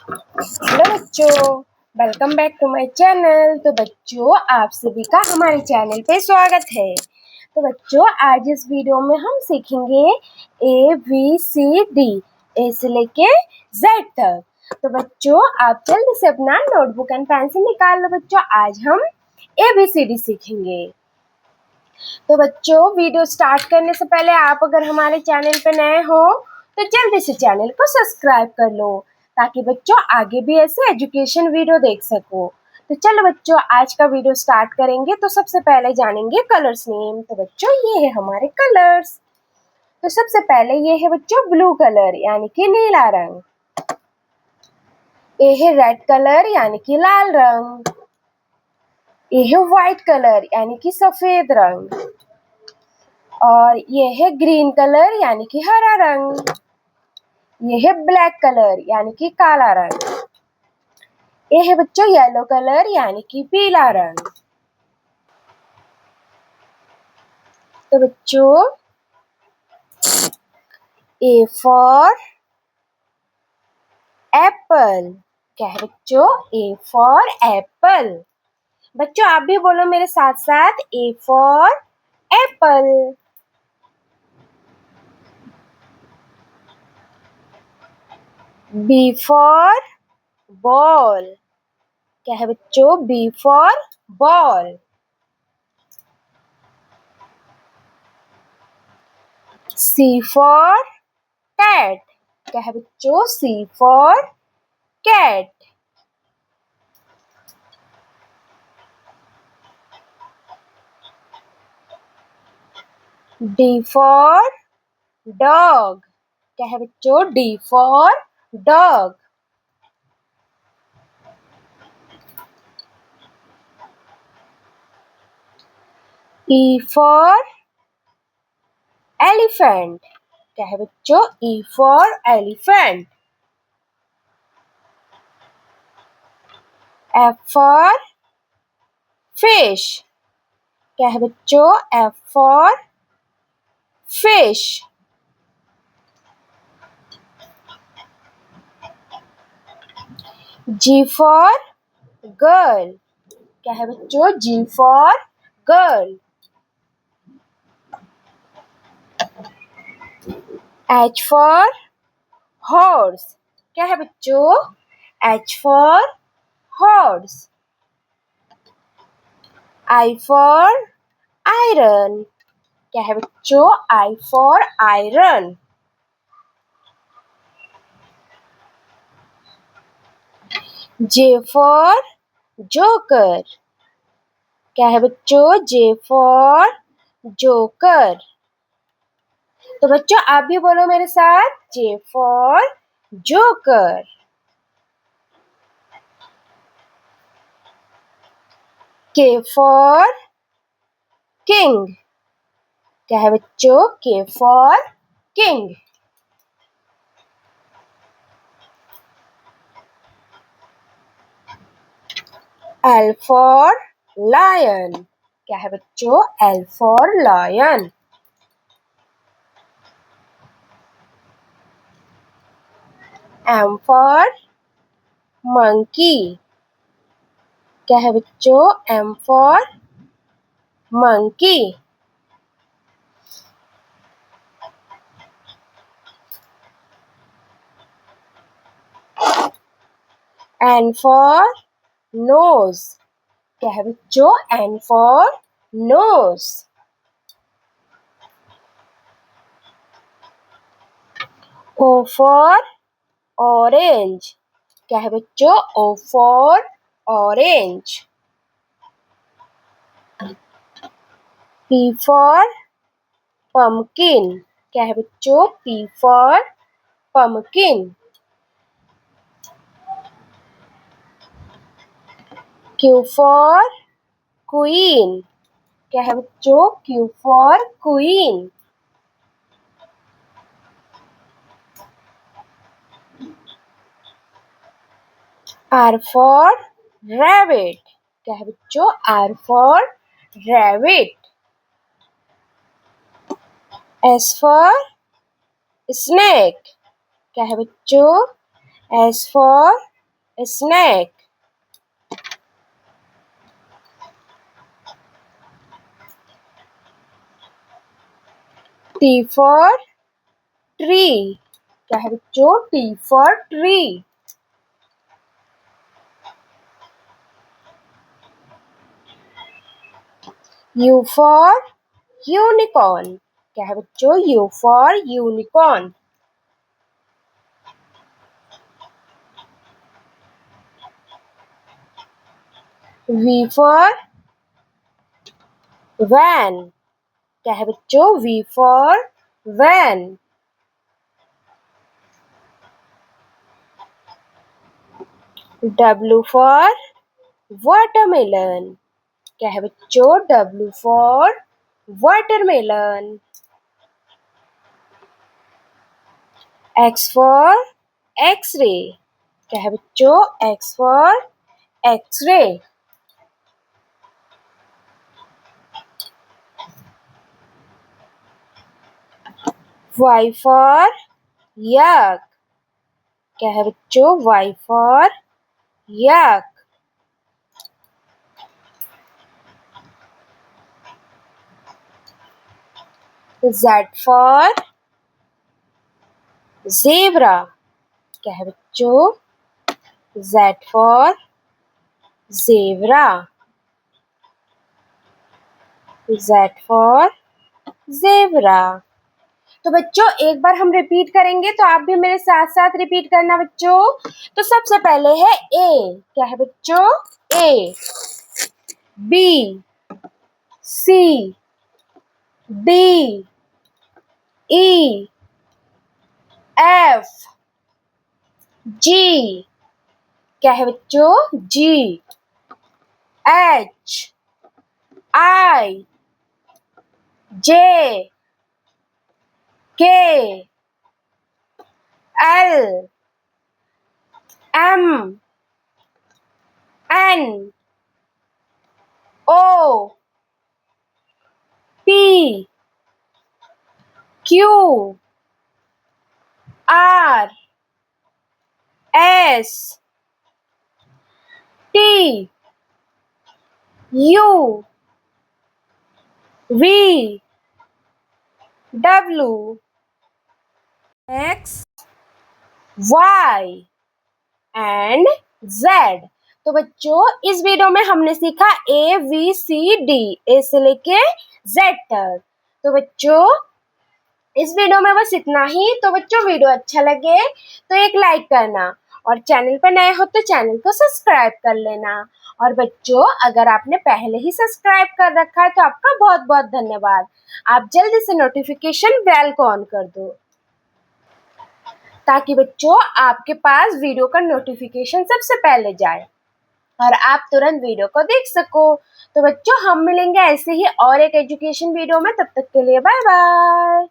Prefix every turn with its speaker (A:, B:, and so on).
A: Hello बच्चों, welcome back to my channel. तो बच्चों, आप सभी का हमारे चैनल पे स्वागत है। तो बच्चों, आज इस वीडियो में हम सीखेंगे ABCD, ए से लेके Z तक। तो बच्चों, आप जल्दी से अपना नोटबुक एंड पेंसिल निकाल लो। बच्चों, आज हम ABCD सीखेंगे। तो बच्चों, वीडियो स्टार्ट करने से पहले आप अगर हमारे चैनल पे नए हो तो जल्दी से चैनल को सब्सक्राइब कर लो, ताकि बच्चों आगे भी ऐसे एजुकेशन वीडियो देख सको। तो चलो बच्चों, आज का वीडियो स्टार्ट करेंगे। तो सबसे पहले जानेंगे कलर्स नेम। तो बच्चों, ये है हमारे कलर्स। तो सबसे पहले ये है बच्चों ब्लू कलर, यानी कि नीला रंग। ये है रेड कलर, यानी कि लाल रंग। ये है व्हाइट कलर, यानी कि सफेद रंग। और ये है ग्रीन कलर, यानी कि हरा रंग। ये है ब्लैक कलर, यानी कि काला रंग। ये है बच्चों येलो कलर, यानी कि पीला रंग। तो बच्चों, ए फॉर एप्पल। क्या है बच्चों? A for apple. बच्चों, आप भी बोलो मेरे साथ साथ, A for apple. B for ball. क्या है बच्चों? B for ball. C for cat. क्या है बच्चों? C for cat. D for dog. क्या है बच्चों? D for dog. E for elephant. क्या है बच्चों? E for elephant. F for fish. क्या है बच्चों? F for fish. G for girl. क्या है बच्चों? G for girl. H for horse. क्या है बच्चों? H for horse. I for iron. क्या है बच्चों? I for iron. J for joker. क्या है बच्चों? J for joker. तो बच्चों, आप भी बोलो मेरे साथ, J for joker. K for king. क्या है बच्चों? K for king. L for lion. क्या है बच्चों? L for lion. M for monkey. क्या है बच्चों? M for monkey. N for nose. क्या है बच्चों? N for nose. O for orange. क्या है बच्चों? O for orange. P for pumpkin. क्या है बच्चों? P for pumpkin. Q for queen. क्या है बच्चों? Q for queen. R for rabbit. क्या है बच्चों? R for rabbit. S for snake. क्या है बच्चों? S for snake. T for tree. क्या है बच्चों? T for tree. U for unicorn. क्या है बच्चों? U for unicorn. V for van. क्या है बच्चों? V for van. W for watermelon. क्या है बच्चों? W for watermelon. X for X-ray. क्या है बच्चों? X for X-ray. Y for yak. क्या है बच्चों? Y for yak. Z for zebra. क्या है बच्चों? Z for zebra. Z for zebra. तो बच्चों एक बार हम रिपीट करेंगे, तो आप भी मेरे साथ साथ रिपीट करना बच्चों। तो सबसे पहले है A. क्या है बच्चों? A. B. C. D. E. F. G. क्या है बच्चों? G. H. I. J. K. L. M. N. O. P. Q. R. S. T. U. V. W. X. Y. And Z. तो बच्चों इस वीडियो में हमने सीखा ABCD, A से लेके Z तक। तो बच्चों इस वीडियो में बस इतना ही। तो बच्चों वीडियो अच्छा लगे तो एक लाइक करना, और चैनल पर नए हो तो चैनल को सब्सक्राइब कर लेना। और बच्चों अगर आपने पहले ही सब्सक्राइब कर रखा है तो आपका बहुत बहुत धन्यवाद। आप जल्दी से नोटिफिकेशन बेल को ऑन कर दो, ताकि बच्चों आपके पास वीडियो का नोटिफिकेशन सबसे पहले जाए और आप तुरंत वीडियो को देख सको। तो बच्चों हम मिलेंगे ऐसे ही और एक एजुकेशन वीडियो में। तब तक के लिए बाय बाय।